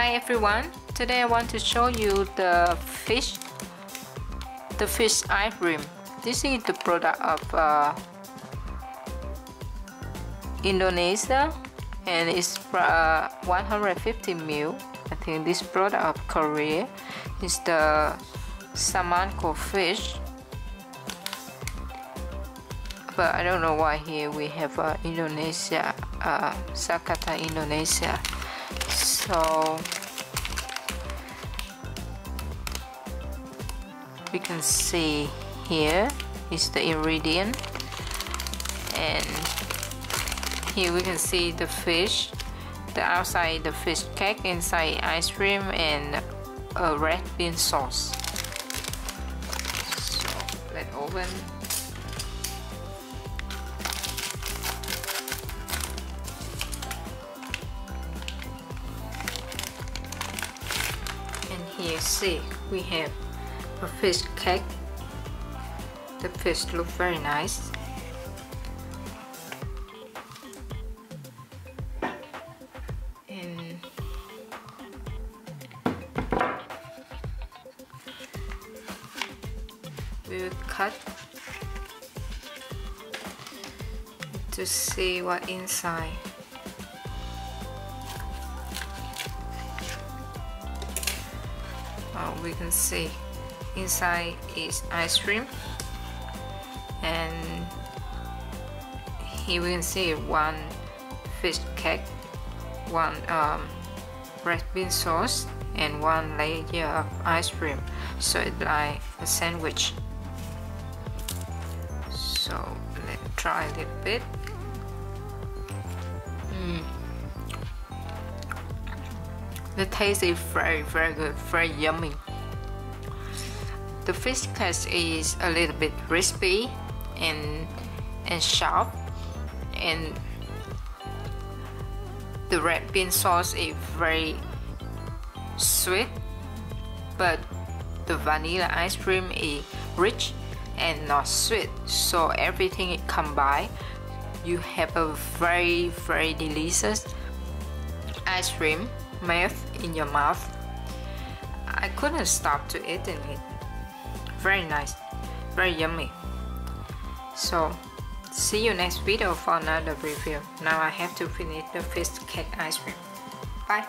Hi everyone, today I want to show you the fish ice cream. This is the product of Indonesia and it's 150 ml. I think this product of Korea is the Samanko fish, but I don't know why here we have Indonesia, Jakarta, Indonesia. So we can see here is the ingredient, and here we can see the fish, the outside the fish cake, inside ice cream and a red bean sauce. So let's open. And here see we have a fish cake. The fish look very nice. And we will cut to see what inside. We can see inside is ice cream, and here we can see one fish cake, one red bean sauce, and one layer of ice cream, so it's like a sandwich. So let's try a little bit. The taste is very good, very yummy. The fish cake is a little bit crispy and sharp, and the red bean sauce is very sweet, but the vanilla ice cream is rich and not sweet, so everything is combined. You have a very delicious ice cream melt in your mouth. I couldn't stop to eating it. Very nice, very yummy. So see you next video for another review. Now I have to finish the fish cake ice cream. Bye.